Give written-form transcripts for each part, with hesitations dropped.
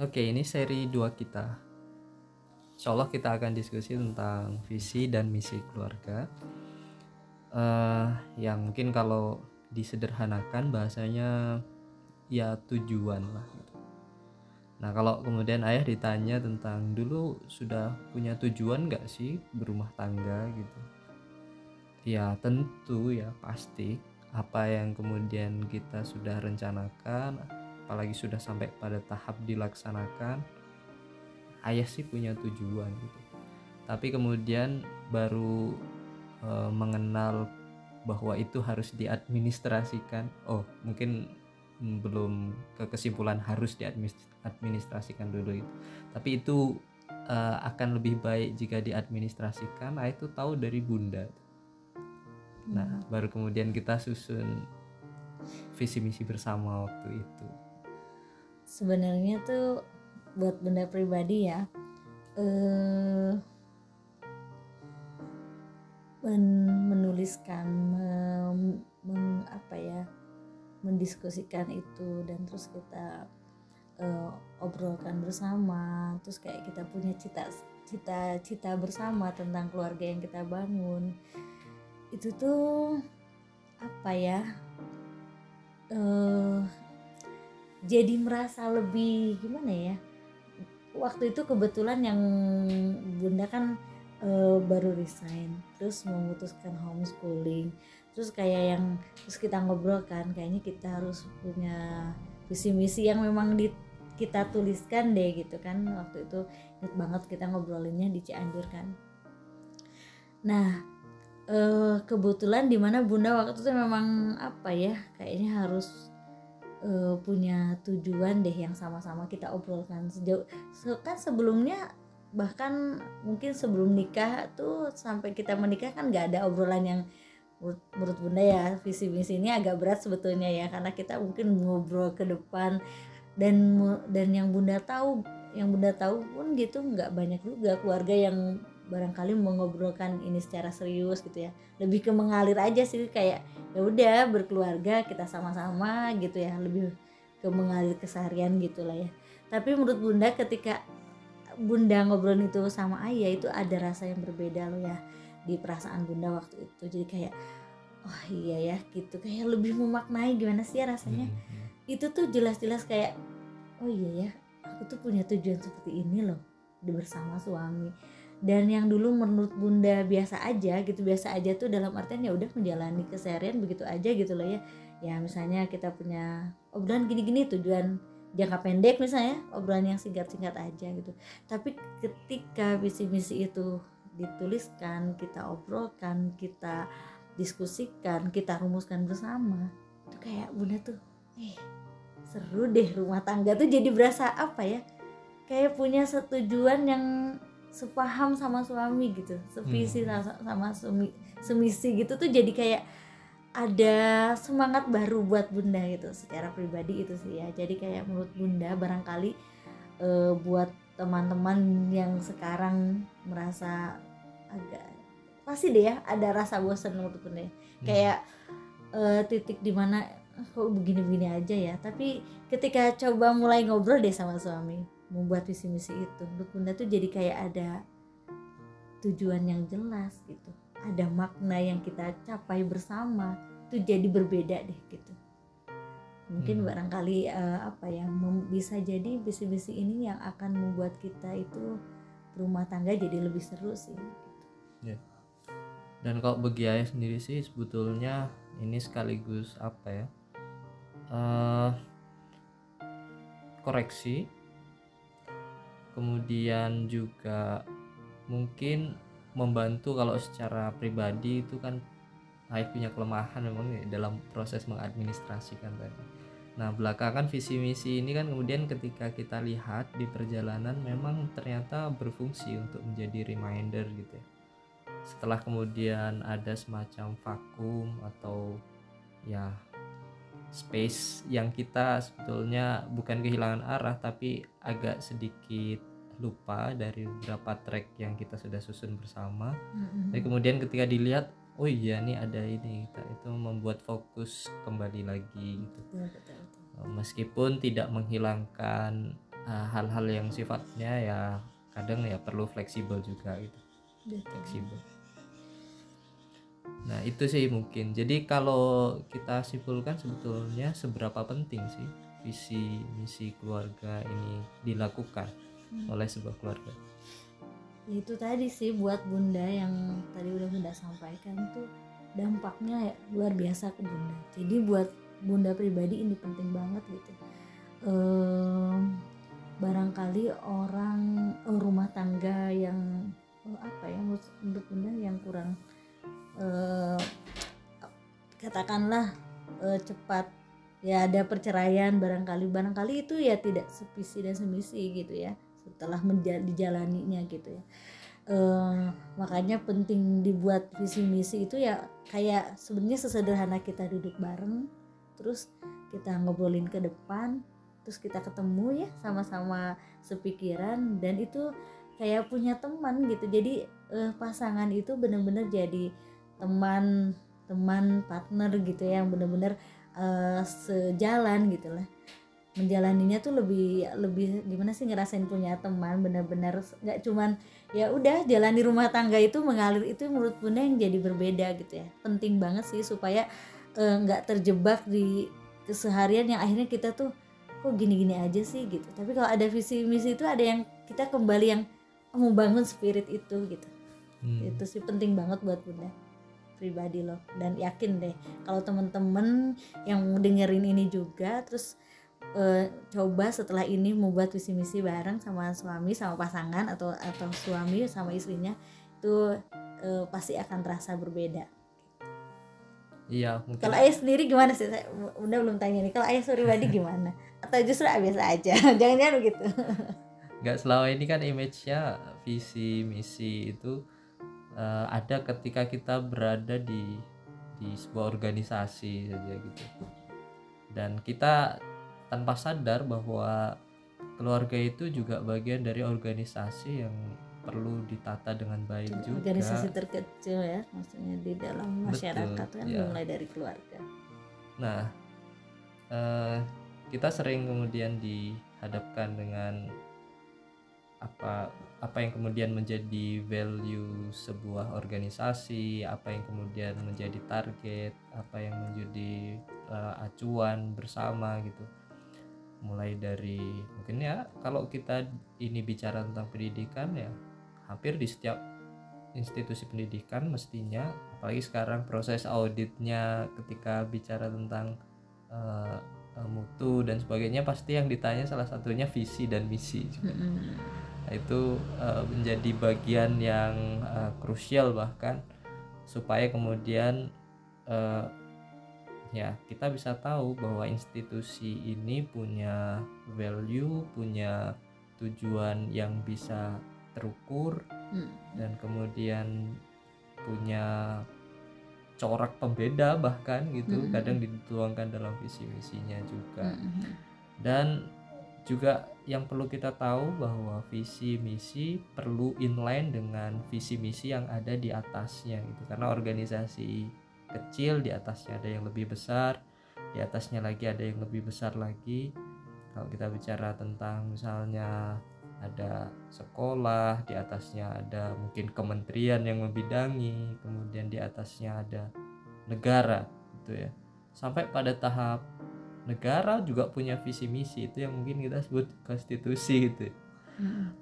Oke, ini seri 2 kita. Insya Allah kita akan diskusi tentang visi dan misi keluarga. Yang mungkin kalau disederhanakan bahasanya ya tujuan lah gitu. Nah, kalau kemudian ayah ditanya tentang dulu sudah punya tujuan nggak sih berumah tangga gitu? Ya tentu ya pasti apa yang kemudian kita sudah rencanakan, apalagi sudah sampai pada tahap dilaksanakan, ayah sih punya tujuan gitu. Tapi kemudian baru mengenal bahwa itu harus diadministrasikan. Oh, mungkin belum ke kesimpulan harus diadministrasikan dulu itu. Tapi itu akan lebih baik jika diadministrasikan. Ayah itu tahu dari bunda. Nah, baru kemudian kita susun visi misi bersama waktu itu. Sebenarnya tuh buat benda pribadi ya, menuliskan, mendiskusikan itu, dan terus kita obrolkan bersama, terus kayak kita punya cita-cita bersama tentang keluarga yang kita bangun. Itu tuh jadi merasa lebih gimana ya, waktu itu kebetulan yang bunda kan baru resign, terus memutuskan homeschooling, terus kita ngobrol kan, kayaknya kita harus punya visi misi yang memang kita tuliskan deh gitu kan. Waktu itu inget banget kita ngobrolinnya di Cianjur kan. Nah kebetulan dimana bunda waktu itu memang kayaknya harus punya tujuan deh yang sama-sama kita obrolkan kan sebelumnya, bahkan mungkin sebelum nikah tuh sampai kita menikah kan nggak ada obrolan yang menurut bunda ya, visi misi ini agak berat sebetulnya ya, karena kita mungkin ngobrol ke depan, dan yang bunda tahu pun gitu nggak banyak juga keluarga yang barangkali mengobrolkan ini secara serius gitu ya, lebih ke mengalir aja sih, kayak ya udah berkeluarga kita sama-sama gitu ya, lebih ke mengalir keseharian gitulah ya. Tapi menurut bunda ketika bunda ngobrol itu sama ayah, itu ada rasa yang berbeda loh ya di perasaan bunda waktu itu. Jadi kayak oh iya ya gitu, kayak lebih memaknai gimana sih ya rasanya. Itu tuh jelas-jelas kayak oh iya ya, aku tuh punya tujuan seperti ini loh bersama suami. Dan yang dulu menurut bunda biasa aja gitu, biasa aja tuh dalam artian ya udah menjalani keseharian begitu aja gitu loh ya. Ya misalnya kita punya obrolan gini-gini, tujuan jangka pendek misalnya, obrolan yang singkat-singkat aja gitu. Tapi ketika visi misi itu dituliskan, kita obrolkan, kita diskusikan, kita rumuskan bersama, itu kayak bunda tuh seru deh, rumah tangga tuh jadi berasa kayak punya setujuan yang sepaham sama suami gitu, sevisi sama semisi gitu tuh, jadi kayak ada semangat baru buat bunda gitu secara pribadi itu sih ya. Jadi kayak menurut bunda barangkali buat teman-teman yang sekarang merasa agak pasti deh ya ada rasa bosan menurut bunda ya. Kayak titik dimana kok begini-begini aja ya, tapi ketika coba mulai ngobrol deh sama suami membuat visi misi itu, menurut bunda tuh jadi kayak ada tujuan yang jelas gitu, ada makna yang kita capai bersama, itu jadi berbeda deh gitu. Mungkin barangkali bisa jadi visi-visi ini yang akan membuat kita itu rumah tangga jadi lebih seru sih gitu. Ya. Dan kalau bagi ayah sendiri sih sebetulnya ini sekaligus koreksi, kemudian juga mungkin membantu. Kalau secara pribadi itu kan ayah punya kelemahan memang dalam proses mengadministrasikan tadi. Nah belakangan visi misi ini kan kemudian ketika kita lihat di perjalanan memang ternyata berfungsi untuk menjadi reminder gitu ya. Setelah kemudian ada semacam vakum atau ya space yang kita sebetulnya bukan kehilangan arah tapi agak sedikit lupa dari beberapa track yang kita sudah susun bersama. Tapi kemudian ketika dilihat oh iya nih ada ini, itu membuat fokus kembali lagi gitu. Meskipun tidak menghilangkan hal-hal yang sifatnya ya kadang ya perlu fleksibel juga gitu. Fleksibel. Nah itu sih mungkin. Jadi kalau kita simpulkan sebetulnya seberapa penting sih visi misi keluarga ini dilakukan oleh sebuah keluarga. Itu tadi sih buat Bunda yang tadi udah Bunda sampaikan tuh dampaknya ya luar biasa ke Bunda. Jadi buat Bunda pribadi ini penting banget gitu. Barangkali orang rumah tangga yang apa ya menurut Bunda yang kurang katakanlah cepat ya ada perceraian, barangkali itu ya tidak sevisi dan semisi gitu ya setelah dijalaninya gitu ya. Makanya penting dibuat visi misi itu ya kayak sebenarnya sesederhana kita duduk bareng terus kita ngobrolin ke depan, terus kita ketemu ya sama-sama sepikiran, dan itu kayak punya teman gitu. Jadi pasangan itu benar-benar jadi teman partner gitu ya, yang benar-benar sejalan gitu lah. Menjalaninya tuh lebih gimana sih, ngerasain punya teman benar-benar nggak cuman ya udah jalan di rumah tangga itu mengalir. Itu menurut Bunda yang jadi berbeda gitu ya. Penting banget sih supaya nggak terjebak di keseharian yang akhirnya kita tuh kok gini-gini aja sih gitu. Tapi kalau ada visi misi itu ada yang kita kembali yang membangun spirit itu gitu. Itu sih penting banget buat Bunda pribadi loh. Dan yakin deh kalau temen-temen yang dengerin ini juga terus coba setelah ini membuat visi misi bareng sama suami, sama pasangan atau suami sama istrinya, itu pasti akan terasa berbeda. Iya, mungkin. Kalau ayah sendiri gimana sih? Bunda belum tanya nih. Kalau ayah pribadi gimana? Atau justru biasa aja? Jangan-jangan begitu. Nggak, selama ini kan image-nya visi misi itu ada ketika kita berada di sebuah organisasi saja gitu, dan kita tanpa sadar bahwa keluarga itu juga bagian dari organisasi yang perlu ditata dengan baik juga. Organisasi terkecil ya, maksudnya di dalam masyarakat. Betul, kan ya. Mulai dari keluarga. Nah, kita sering kemudian dihadapkan dengan apa yang kemudian menjadi value sebuah organisasi, apa yang kemudian menjadi target, apa yang menjadi acuan bersama gitu. Mulai dari mungkin ya kalau kita ini bicara tentang pendidikan ya hampir di setiap institusi pendidikan mestinya, apalagi sekarang proses auditnya ketika bicara tentang mutu dan sebagainya, pasti yang ditanya salah satunya visi dan misi juga. Nah, itu menjadi bagian yang krusial bahkan supaya kemudian ya kita bisa tahu bahwa institusi ini punya value, punya tujuan yang bisa terukur, dan kemudian punya corak pembeda bahkan gitu, kadang dituangkan dalam visi misinya juga. Dan juga yang perlu kita tahu bahwa visi misi perlu inline dengan visi misi yang ada di atasnya gitu, karena organisasi kecil di atasnya ada yang lebih besar, di atasnya lagi ada yang lebih besar lagi. Kalau kita bicara tentang misalnya ada sekolah, di atasnya ada mungkin kementerian yang membidangi, kemudian di atasnya ada negara gitu ya, sampai pada tahap negara juga punya visi misi, itu yang mungkin kita sebut konstitusi gitu.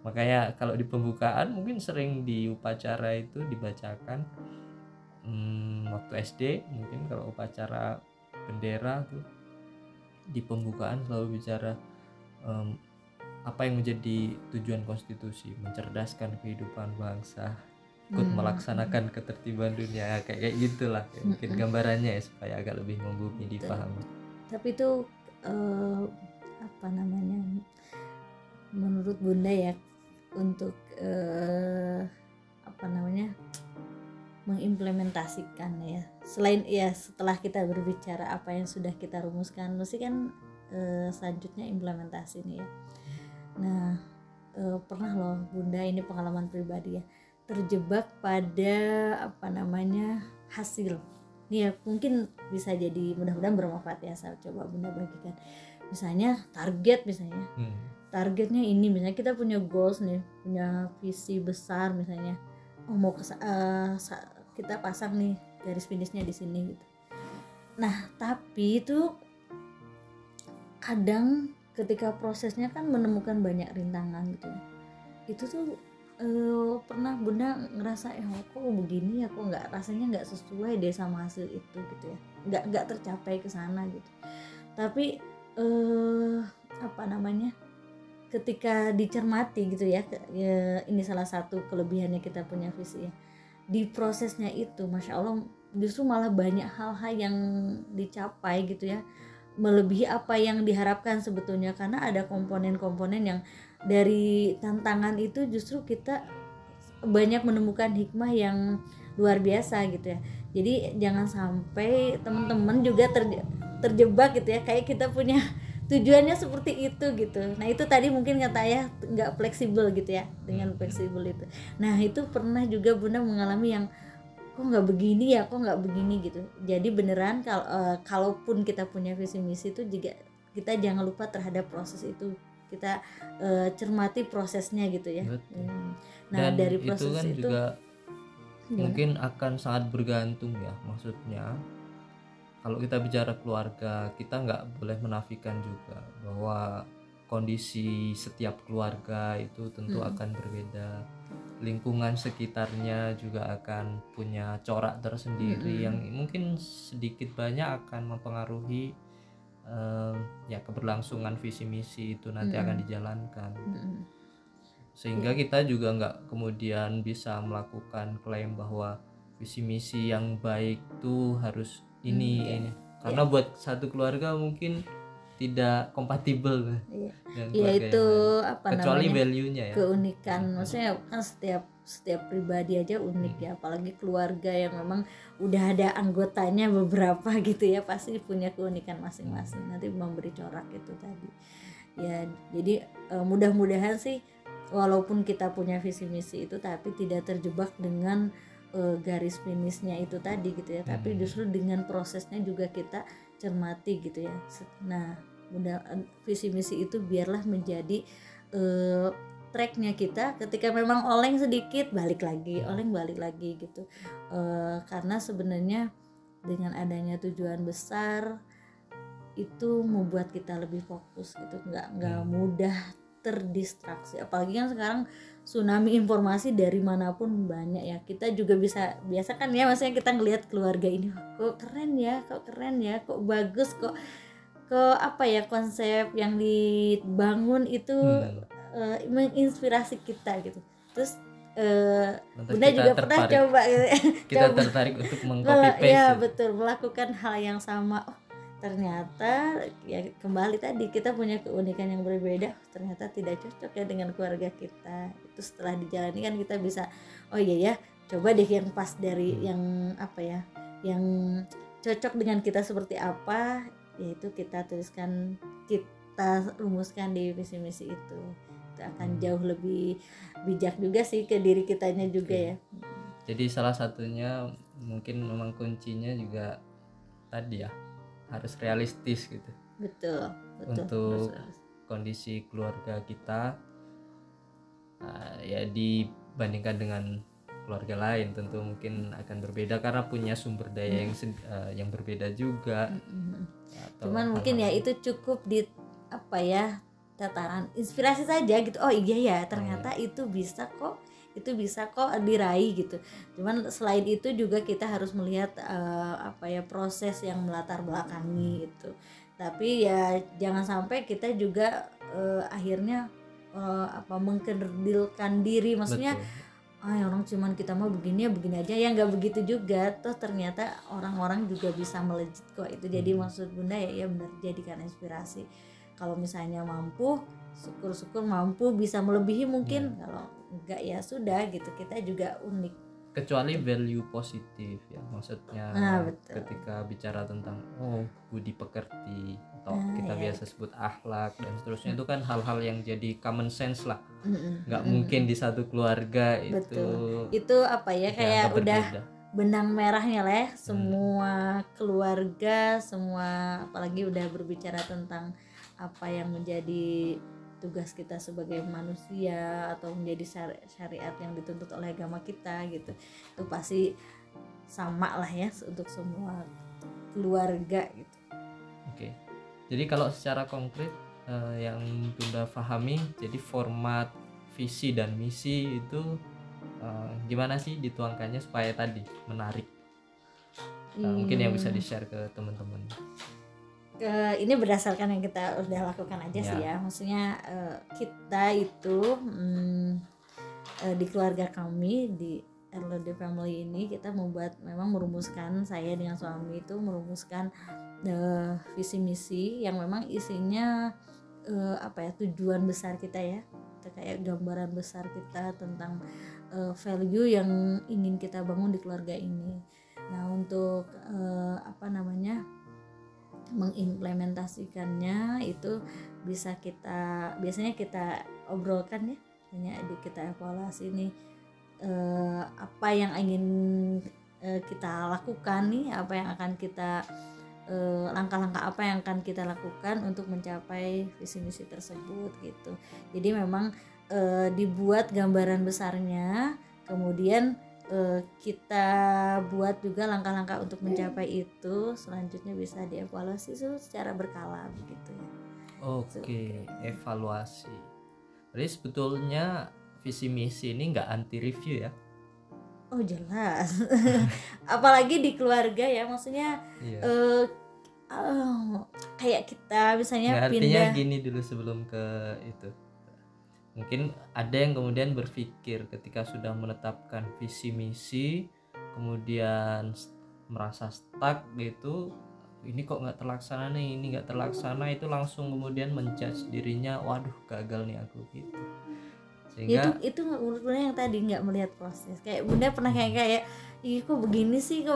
Makanya kalau di pembukaan mungkin sering di upacara itu dibacakan waktu SD, mungkin kalau upacara bendera tuh di pembukaan selalu bicara apa yang menjadi tujuan konstitusi, mencerdaskan kehidupan bangsa, ikut melaksanakan ketertiban dunia, kayak gitulah ya, mungkin gambarannya ya supaya agak lebih membumi dipahami. Tapi itu apa namanya, menurut Bunda ya, untuk apa namanya, mengimplementasikan ya, selain ya setelah kita berbicara apa yang sudah kita rumuskan, mesti kan selanjutnya implementasi nih ya. Nah pernah loh Bunda, ini pengalaman pribadi ya, terjebak pada apa namanya hasil. Nih ya mungkin bisa jadi, mudah-mudahan bermanfaat ya, saya coba Bunda bagikan. Misalnya target misalnya targetnya ini, misalnya kita punya goals nih, punya visi besar misalnya, mau kita pasang nih garis finishnya di sini gitu. Nah tapi itu kadang ketika prosesnya kan menemukan banyak rintangan gitu ya. Itu tuh pernah Bunda ngerasa kok begini ya, kok rasanya nggak sesuai deh sama hasil itu gitu ya, nggak tercapai ke sana gitu. Tapi apa namanya, ketika dicermati gitu ya, ini salah satu kelebihannya kita punya visi ya, di prosesnya itu Masya Allah justru malah banyak hal-hal yang dicapai gitu ya, melebihi apa yang diharapkan sebetulnya, karena ada komponen-komponen yang dari tantangan itu justru kita banyak menemukan hikmah yang luar biasa gitu ya. Jadi jangan sampai teman-teman juga terjebak gitu ya, kayak kita punya tujuannya seperti itu gitu. Nah itu tadi mungkin kata Ayah nggak fleksibel gitu ya, dengan fleksibel itu. Nah itu pernah juga Bunda mengalami yang kok nggak begini ya, kok nggak begini gitu. Jadi beneran kalaupun kita punya visi misi itu juga kita jangan lupa terhadap proses itu, kita cermati prosesnya gitu ya. Nah Dan dari itu proses kan itu juga mungkin akan sangat bergantung ya, maksudnya kalau kita bicara keluarga, kita nggak boleh menafikan juga bahwa kondisi setiap keluarga itu tentu akan berbeda, lingkungan sekitarnya juga akan punya corak tersendiri yang mungkin sedikit banyak akan mempengaruhi ya keberlangsungan visi misi itu nanti akan dijalankan. Sehingga kita juga nggak kemudian bisa melakukan klaim bahwa visi misi yang baik tuh harus ini karena buat satu keluarga mungkin tidak kompatibel dengan keluarga itu yang lain. apa Kecuali namanya, value-nya ya, keunikan, maksudnya kan setiap pribadi aja unik ya, apalagi keluarga yang memang udah ada anggotanya beberapa gitu ya, pasti punya keunikan masing-masing, nanti memberi corak itu tadi ya. Jadi mudah-mudahan sih walaupun kita punya visi misi itu tapi tidak terjebak dengan garis finishnya itu tadi gitu ya, tapi justru dengan prosesnya juga kita cermati gitu ya. Nah visi misi itu biarlah menjadi tracknya kita, ketika memang oleng sedikit balik lagi, oleng balik lagi gitu. Karena sebenarnya dengan adanya tujuan besar itu membuat kita lebih fokus gitu, nggak mudah terdistraksi, apalagi kan sekarang tsunami informasi dari manapun banyak ya. Kita juga biasa kan ya, maksudnya kita ngelihat keluarga ini kok keren ya, kok bagus, kok apa ya, konsep yang dibangun itu menginspirasi kita gitu. Terus Bunda juga pernah coba gitu kita tertarik untuk meng-copy paste ya betul, melakukan hal yang sama. Ternyata ya kembali tadi kita punya keunikan yang berbeda, ternyata tidak cocok ya dengan keluarga kita. Itu setelah dijalani kan kita bisa oh iya ya, coba deh yang pas dari yang apa ya, yang cocok dengan kita seperti apa, yaitu kita tuliskan, kita rumuskan di visi misi itu akan jauh lebih bijak juga sih ke diri kitanya juga ya. Jadi salah satunya mungkin memang kuncinya juga tadi ya, harus realistis gitu. Betul. Untuk kondisi keluarga kita ya dibandingkan dengan keluarga lain tentu mungkin akan berbeda karena punya sumber daya yang berbeda juga. Cuman mungkin ya itu cukup di apa ya, tataran inspirasi saja gitu. Oh iya ya, ternyata itu bisa kok diraih gitu. Cuman selain itu juga kita harus melihat apa ya, proses yang melatar belakangi gitu. Tapi ya jangan sampai kita juga akhirnya mengkerdilkan diri, maksudnya orang cuman kita mau begini ya begini aja, ya nggak begitu juga. Toh ternyata orang-orang juga bisa melejit kok itu. Jadi maksud Bunda ya benar, jadikan inspirasi. Kalau misalnya mampu, syukur-syukur mampu bisa melebihi mungkin. Kalau enggak ya sudah gitu, kita juga unik. Kecuali value positif ya, maksudnya ketika bicara tentang budi pekerti atau kita biasa sebut akhlak dan seterusnya, itu kan hal-hal yang jadi common sense lah. Nggak mungkin di satu keluarga itu apa ya, kayak udah benang merahnya lah ya, semua keluarga, semua, apalagi udah berbicara tentang apa yang menjadi tugas kita sebagai manusia atau menjadi syariat yang dituntut oleh agama kita gitu. Itu pasti sama lah ya untuk semua keluarga gitu. Oke. Jadi kalau secara konkret yang Bunda pahami, jadi format visi dan misi itu gimana sih dituangkannya supaya tadi menarik? Mungkin yang bisa di-share ke teman-teman. Ini berdasarkan yang kita udah lakukan aja sih ya. Maksudnya kita itu di keluarga kami di LOD Family ini kita memang merumuskan, saya dengan suami itu merumuskan visi misi yang memang isinya tujuan besar kita ya, kayak gambaran besar kita tentang value yang ingin kita bangun di keluarga ini. Nah untuk mengimplementasikannya itu biasanya kita obrolkan ya, hanya kita evaluasi nih apa yang ingin kita lakukan nih, apa yang akan kita langkah-langkah apa yang akan kita lakukan untuk mencapai visi misi tersebut gitu. Jadi memang dibuat gambaran besarnya, kemudian kita buat juga langkah-langkah untuk mencapai itu, selanjutnya bisa dievaluasi secara berkala begitu ya. Oke, evaluasi. Jadi sebetulnya visi misi ini nggak anti review ya? Oh jelas, apalagi di keluarga ya, maksudnya kayak kita misalnya artinya pindah. Gini dulu sebelum ke itu, mungkin ada yang kemudian berpikir ketika sudah menetapkan visi misi kemudian merasa stuck gitu, ini kok nggak terlaksana nih, ini nggak terlaksana, itu langsung kemudian menjudge dirinya, waduh gagal nih aku gitu. Sehingga itu menurut Bunda yang tadi nggak melihat proses. Kayak Bunda pernah kayak ih kok begini sih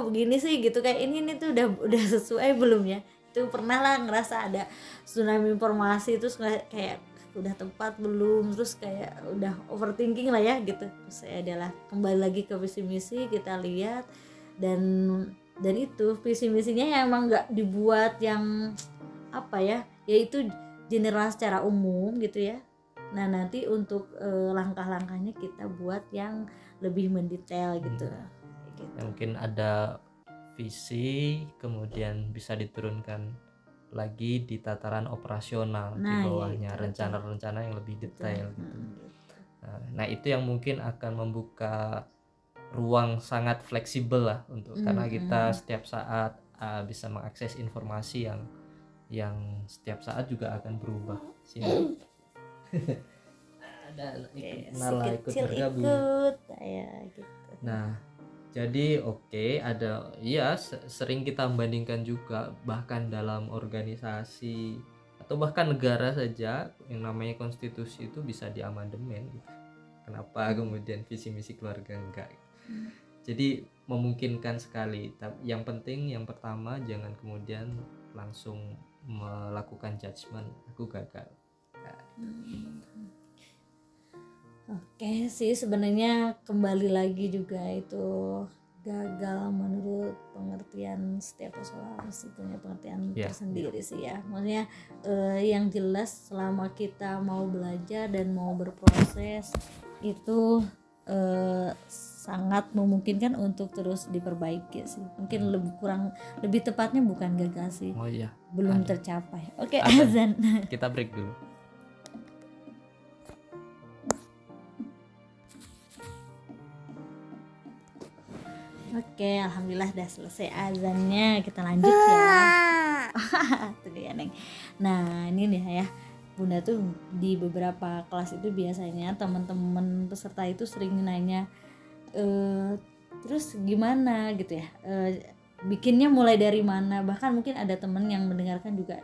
gitu, kayak ini tuh udah sesuai belum ya? Itu pernah lah ngerasa ada tsunami informasi, terus kayak udah tepat belum, terus kayak udah overthinking lah ya gitu. Terus saya adalah kembali lagi ke visi misi, kita lihat dan itu visi misinya yang emang nggak dibuat yang yaitu general secara umum gitu ya. Nah nanti untuk langkah-langkahnya kita buat yang lebih mendetail gitu. Ya, mungkin ada visi kemudian bisa diturunkan lagi di tataran operasional, di bawahnya rencana-rencana yang lebih detail gitu. Nah itu yang mungkin akan membuka ruang sangat fleksibel lah untuk karena kita setiap saat bisa mengakses informasi yang setiap saat juga akan berubah sih. Ada ikut bergabung gitu. Nah jadi ada sering kita membandingkan juga, bahkan dalam organisasi atau bahkan negara saja yang namanya konstitusi itu bisa diamandemen gitu. Kenapa kemudian visi misi keluarga enggak? Jadi memungkinkan sekali, tapi yang penting yang pertama jangan kemudian langsung melakukan judgement aku gagal. Oke sih, sebenarnya kembali lagi juga itu gagal menurut pengertian setiap persoalan pasti punya pengertian tersendiri sih ya. Maksudnya yang jelas selama kita mau belajar dan mau berproses itu sangat memungkinkan untuk terus diperbaiki sih. Mungkin lebih tepatnya bukan gagal sih. Belum tercapai. Oke, azan. Kita break dulu. Oke, alhamdulillah udah selesai azannya. Kita lanjut ya. Tuh dia, Neng. Nah, ini nih ya. Bunda tuh di beberapa kelas itu biasanya teman-teman peserta itu sering nanya terus gimana gitu ya. Bikinnya mulai dari mana? Bahkan mungkin ada teman yang mendengarkan juga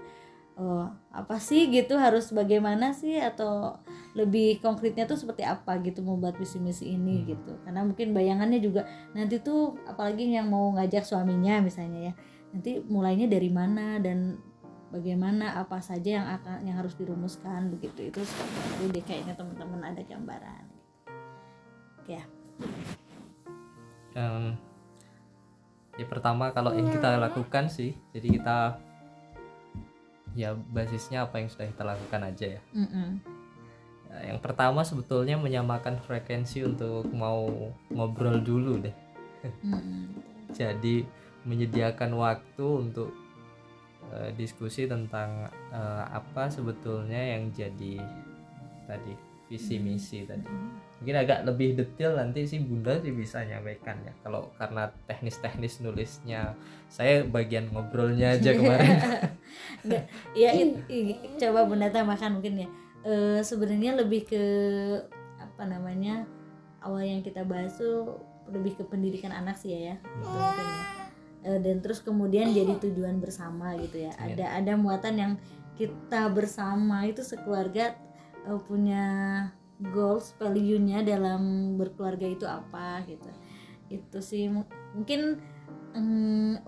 apa sih gitu, harus bagaimana sih, atau lebih konkretnya tuh seperti apa gitu membuat visi misi ini gitu. Karena mungkin bayangannya juga nanti tuh apalagi yang mau ngajak suaminya misalnya ya, nanti mulainya dari mana dan bagaimana, apa saja yang harus dirumuskan begitu. Itu deh kayaknya teman-teman ada gambaran ya. Ya pertama kalau yang kita lakukan sih, jadi kita ya basisnya apa yang sudah kita lakukan aja ya. Yang pertama sebetulnya menyamakan frekuensi untuk mau ngobrol dulu deh. Jadi menyediakan waktu untuk diskusi tentang apa sebetulnya yang jadi tadi visi misi tadi. Mungkin agak lebih detail nanti sih Bunda sih bisa nyampaikan ya. Kalau karena teknis-teknis nulisnya, saya bagian ngobrolnya aja kemarin. Enggak, ya coba Bunda tambahkan mungkin ya. Sebenarnya lebih ke apa namanya, awal yang kita bahas tuh lebih ke pendidikan anak sih ya, gitu mungkin ya. Dan terus kemudian jadi tujuan bersama gitu ya. Ada muatan yang kita bersama itu sekeluarga punya goals, value-nya dalam berkeluarga itu apa gitu. Itu sih mungkin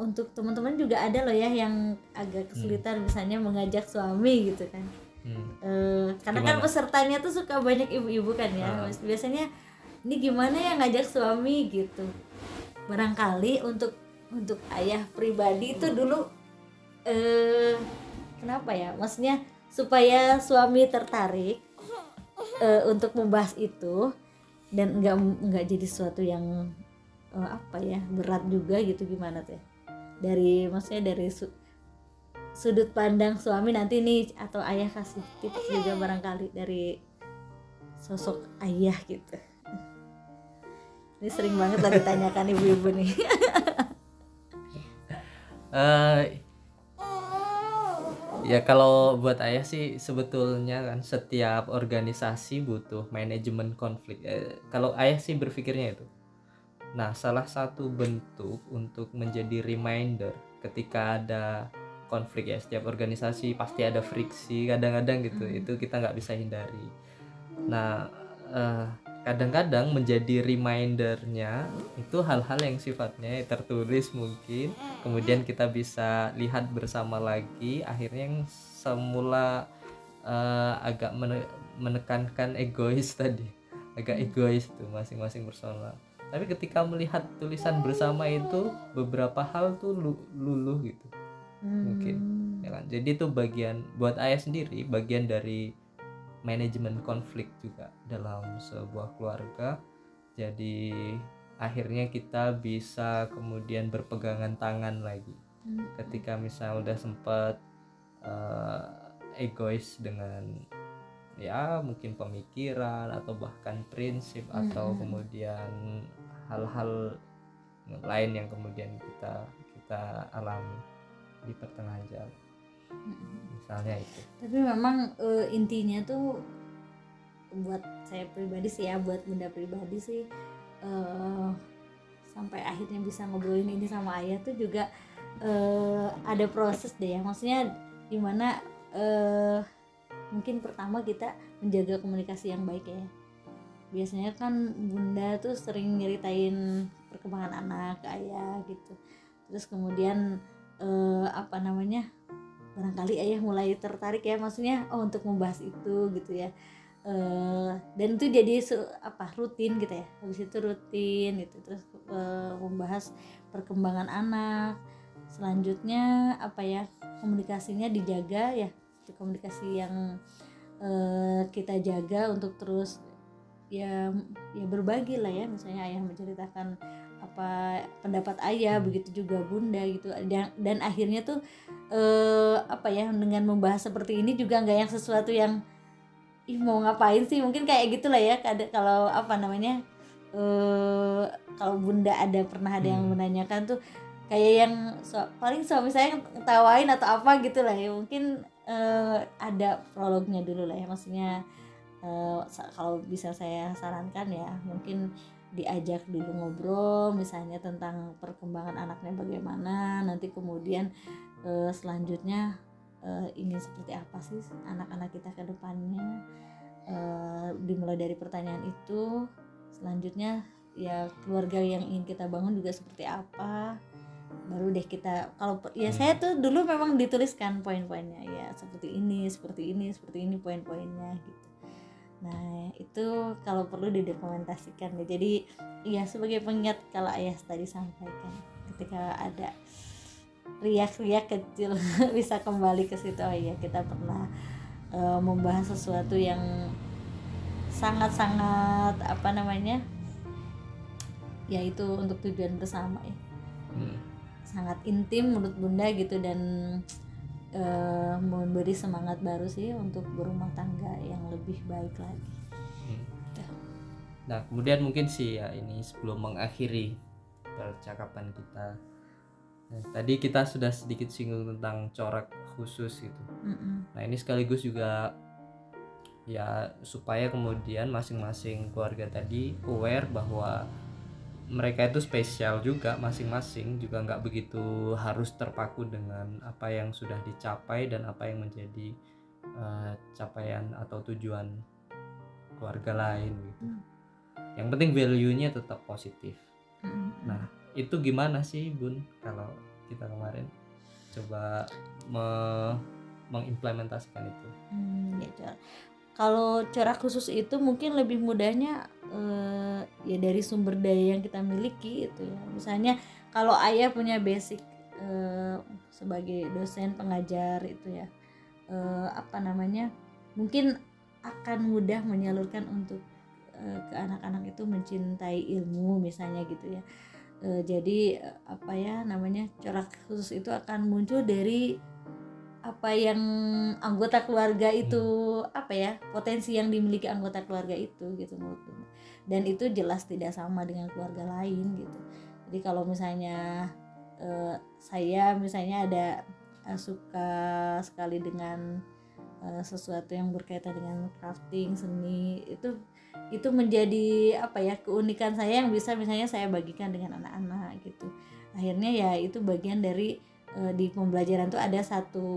untuk teman-teman juga ada loh ya yang agak kesulitan misalnya mengajak suami gitu kan. Karena kan pesertanya tuh suka banyak ibu-ibu kan ya. Biasanya ini gimana ya ngajak suami gitu. Barangkali untuk ayah pribadi itu dulu kenapa ya? Maksudnya supaya suami tertarik untuk membahas itu dan enggak jadi sesuatu yang apa ya, berat juga gitu, gimana tuh ya? Maksudnya dari sudut pandang suami nanti nih, atau ayah kasih tips juga barangkali dari sosok ayah gitu. Ini sering banget lah ditanyakan ibu-ibu nih. Ya kalau buat ayah sih sebetulnya kan setiap organisasi butuh manajemen konflik. Kalau ayah sih berpikirnya itu. Nah, salah satu bentuk untuk menjadi reminder ketika ada konflik ya, setiap organisasi pasti ada friksi kadang-kadang gitu. Itu kita nggak bisa hindari. Nah, kadang-kadang menjadi remindernya itu hal-hal yang sifatnya tertulis mungkin, kemudian kita bisa lihat bersama lagi. Akhirnya yang semula agak menekankan egois tadi, agak egois tuh masing-masing personal, tapi ketika melihat tulisan bersama itu beberapa hal tuh luluh gitu mungkin ya kan. Jadi itu bagian buat ayah sendiri, bagian dari manajemen konflik juga dalam sebuah keluarga. Jadi akhirnya kita bisa kemudian berpegangan tangan lagi ketika misalnya udah sempat egois dengan ya mungkin pemikiran atau bahkan prinsip atau kemudian hal-hal lain yang kemudian kita alami di pertengahan jalan, misalnya itu. Tapi memang intinya tuh buat saya pribadi sih ya, buat Bunda pribadi sih, sampai akhirnya bisa ngobrolin ini sama ayah tuh juga ada proses deh ya. Maksudnya dimana mungkin pertama kita menjaga komunikasi yang baik ya. Biasanya kan Bunda tuh sering nyeritain perkembangan anak ke ayah gitu. Terus kemudian apa namanya, barangkali ayah mulai tertarik ya, maksudnya untuk membahas itu gitu ya. Dan itu jadi rutin gitu ya. Habis itu rutin gitu, terus membahas perkembangan anak. Selanjutnya apa ya, komunikasinya dijaga ya, itu komunikasi yang kita jaga untuk terus ya berbagi lah ya. Misalnya ayah menceritakan apa pendapat ayah, begitu juga Bunda gitu. Dan akhirnya tuh apa ya, dengan membahas seperti ini juga nggak yang sesuatu yang mau ngapain sih, mungkin kayak gitulah ya. Kalau apa namanya, kalau Bunda pernah ada yang menanyakan tuh kayak yang paling suami saya ngetawain atau apa gitu lah ya. Mungkin ada prolognya dulu lah ya, maksudnya kalau bisa saya sarankan ya, mungkin diajak dulu ngobrol misalnya tentang perkembangan anaknya bagaimana, nanti kemudian selanjutnya ingin seperti apa sih anak-anak kita ke depannya, dimulai dari pertanyaan itu. Selanjutnya ya keluarga yang ingin kita bangun juga seperti apa, baru deh kita, kalau ya saya tuh dulu memang dituliskan poin-poinnya ya, seperti ini poin-poinnya gitu. Nah itu kalau perlu didokumentasikan ya. Jadi ya sebagai pengingat kalau ayah tadi sampaikan, ketika ada riak-riak kecil bisa kembali ke situ. Oh iya, kita pernah membahas sesuatu yang sangat-sangat apa namanya, yaitu untuk tujuan bersama ya, sangat intim menurut Bunda gitu, dan memberi semangat baru sih untuk berumah tangga yang lebih baik lagi. Nah kemudian mungkin sih ya, ini sebelum mengakhiri percakapan kita, tadi kita sudah sedikit singgung tentang corak khusus gitu. Nah ini sekaligus juga ya supaya kemudian masing-masing keluarga tadi aware bahwa mereka itu spesial juga masing-masing, juga nggak begitu harus terpaku dengan apa yang sudah dicapai dan apa yang menjadi capaian atau tujuan keluarga lain gitu. Yang penting value-nya tetap positif. Nah itu gimana sih Bun kalau kita kemarin coba mengimplementasikan itu? Ya, kalau corak khusus itu mungkin lebih mudahnya ya dari sumber daya yang kita miliki itu ya. Misalnya kalau ayah punya basic sebagai dosen pengajar itu ya, apa namanya, mungkin akan mudah menyalurkan untuk ke anak-anak itu mencintai ilmu misalnya gitu ya. Jadi apa ya namanya, corak khusus itu akan muncul dari apa yang anggota keluarga itu apa ya, potensi yang dimiliki anggota keluarga itu gitu menurut Bunda. Dan itu jelas tidak sama dengan keluarga lain gitu. Jadi kalau misalnya saya misalnya ada suka sekali dengan sesuatu yang berkaitan dengan crafting, seni, itu menjadi apa ya, keunikan saya yang bisa misalnya saya bagikan dengan anak-anak gitu. Akhirnya ya itu bagian dari di pembelajaran tuh ada satu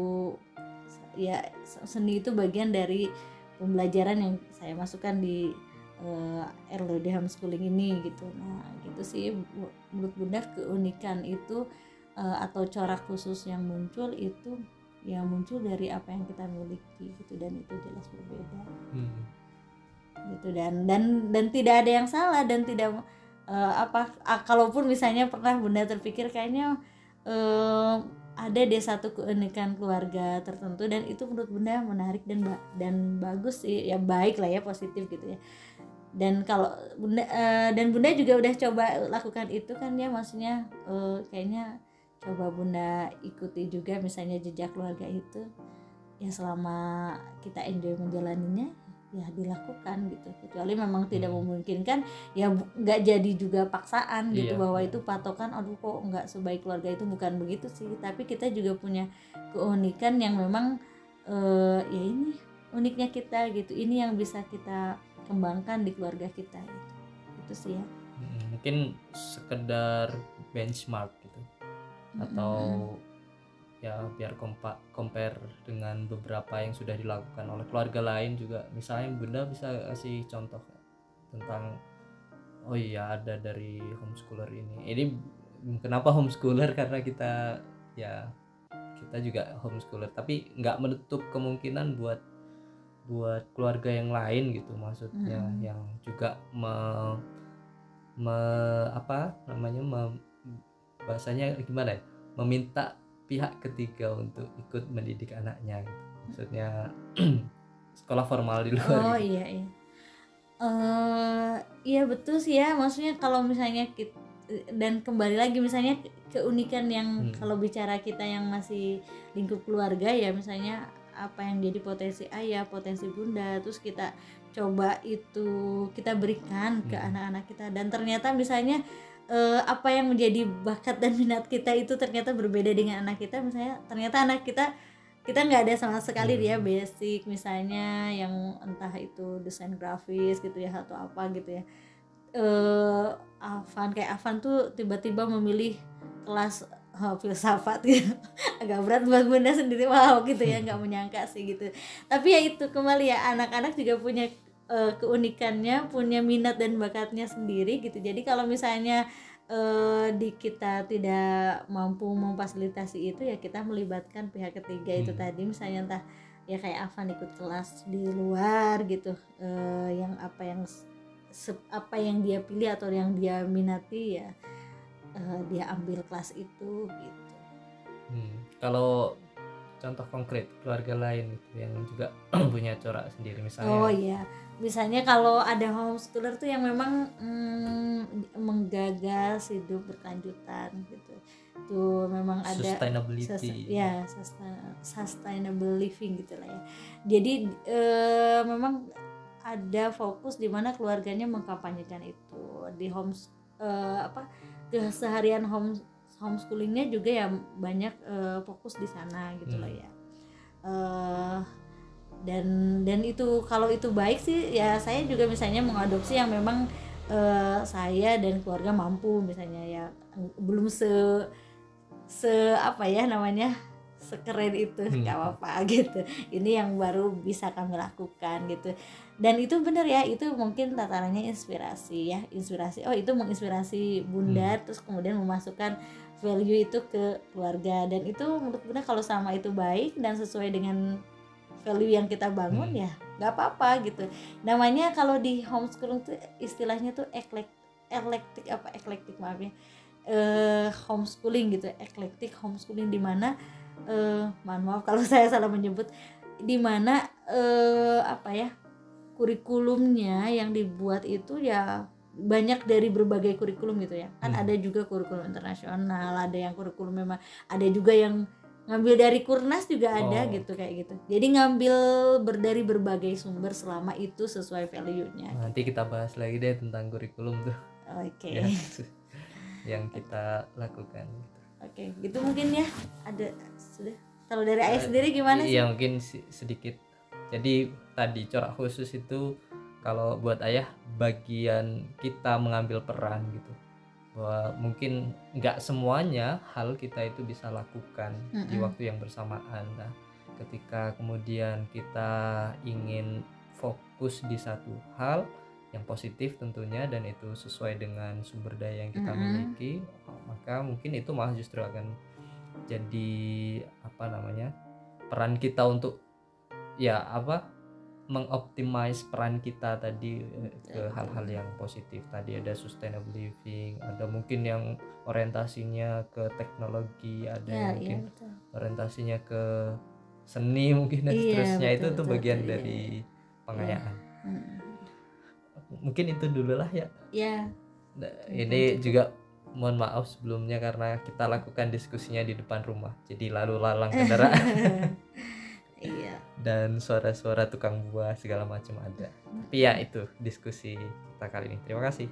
ya, seni itu bagian dari pembelajaran yang saya masukkan di RLD homeschooling ini gitu. Nah gitu sih menurut Bunda, keunikan itu atau corak khusus yang muncul itu ya muncul dari apa yang kita miliki gitu, dan itu jelas berbeda gitu. Dan tidak ada yang salah dan tidak kalaupun misalnya pernah Bunda terpikir kayaknya ada deh satu keunikan keluarga tertentu dan itu menurut Bunda menarik dan bagus sih ya, baik lah ya, positif gitu ya. Dan kalau Bunda dan Bunda juga udah coba lakukan itu kan ya, maksudnya kayaknya coba Bunda ikuti juga misalnya jejak keluarga itu ya, selama kita enjoy menjalaninya ya dilakukan gitu. Kecuali memang tidak memungkinkan ya nggak jadi juga paksaan gitu, bahwa itu patokan aduh kok nggak sebaik keluarga itu, bukan begitu sih. Tapi kita juga punya keunikan yang memang ya ini uniknya kita gitu, ini yang bisa kita kembangkan di keluarga kita gitu. Itu sih ya. Mungkin sekedar benchmark gitu, atau ya biar compare dengan beberapa yang sudah dilakukan oleh keluarga lain juga. Misalnya Bunda bisa kasih contoh tentang oh iya ada dari homeschooler ini kenapa homeschooler, karena kita juga homeschooler, tapi nggak menutup kemungkinan buat keluarga yang lain gitu, maksudnya yang juga bahasanya gimana ya, meminta pihak ketiga untuk ikut mendidik anaknya gitu. Maksudnya sekolah formal di luar gitu. Iya betul sih ya, maksudnya kalau misalnya dan kembali lagi misalnya keunikan yang kalau bicara kita yang masih lingkup keluarga ya, misalnya apa yang jadi potensi ayah, potensi Bunda, terus kita coba itu kita berikan ke anak-anak kita, dan ternyata misalnya apa yang menjadi bakat dan minat kita itu ternyata berbeda dengan anak kita. Misalnya ternyata anak kita nggak ada sama sekali dia basic misalnya yang entah itu desain grafis gitu ya atau apa gitu ya. Afan tuh tiba-tiba memilih kelas filsafat gitu. Agak berat buat Bunda sendiri, wow gitu ya, nggak menyangka sih gitu. Tapi ya itu kembali ya, anak-anak juga punya keunikannya, punya minat dan bakatnya sendiri gitu. Jadi kalau misalnya di kita tidak mampu memfasilitasi itu ya kita melibatkan pihak ketiga itu tadi, misalnya entah ya kayak Afan ikut kelas di luar gitu, yang apa yang dia pilih atau yang dia minati ya dia ambil kelas itu gitu. Kalau contoh konkret keluarga lain gitu yang juga punya corak sendiri misalnya. Oh iya, misalnya kalau ada homeschooler tuh yang memang menggagas hidup berkelanjutan gitu, tuh memang ada Sustainability. sustainable living gitu lah ya. Jadi memang ada fokus di mana keluarganya mengkampanyekan itu di keseharian homeschoolingnya juga ya banyak fokus di sana gitu lah ya. Dan itu kalau itu baik sih ya, saya juga misalnya mengadopsi yang memang saya dan keluarga mampu misalnya ya, belum apa ya namanya, sekeren itu, nggak apa-apa gitu. Ini yang baru bisa kami lakukan gitu. Dan itu benar ya, itu mungkin tatarannya inspirasi ya, inspirasi. Oh, itu menginspirasi Bunda, terus kemudian memasukkan value itu ke keluarga. Dan itu menurut Bunda kalau sama itu baik dan sesuai dengan value yang kita bangun ya nggak apa-apa gitu. Namanya kalau di homeschooling tuh istilahnya tuh eklektik maaf ya, homeschooling gitu, eklektik homeschooling, di mana maaf kalau saya salah menyebut, di mana kurikulumnya yang dibuat itu ya banyak dari berbagai kurikulum gitu ya kan. Ada juga kurikulum internasional, ada yang kurikulum memang, ada juga yang ngambil dari Kurnas juga ada gitu, kayak gitu. Jadi ngambil dari berbagai sumber selama itu sesuai value-nya. Nanti kita bahas lagi deh tentang kurikulum tuh. Oke. Yang kita lakukan. Oke, gitu mungkin ya. Ada sudah. Kalau dari Ayah sendiri gimana sih? Iya, mungkin sedikit. Jadi tadi corak khusus itu kalau buat Ayah bagian kita mengambil peran gitu, bahwa mungkin nggak semuanya hal kita itu bisa lakukan di waktu yang bersamaan. Nah, ketika kemudian kita ingin fokus di satu hal yang positif tentunya dan itu sesuai dengan sumber daya yang kita miliki, maka mungkin itu malah justru akan jadi peran kita untuk mengoptimize peran kita tadi ke hal-hal yang positif. Tadi ada sustainable living, ada mungkin yang orientasinya ke teknologi, ada yang mungkin orientasinya ke seni mungkin dan seterusnya. Itu tuh bagian dari pengayaan. Mungkin itu dulu lah ya. Ini juga mohon maaf sebelumnya karena kita lakukan diskusinya di depan rumah, jadi lalu lalang kendaraan. Dan suara-suara tukang buah segala macam ada. Tapi ya itu diskusi kita kali ini. Terima kasih.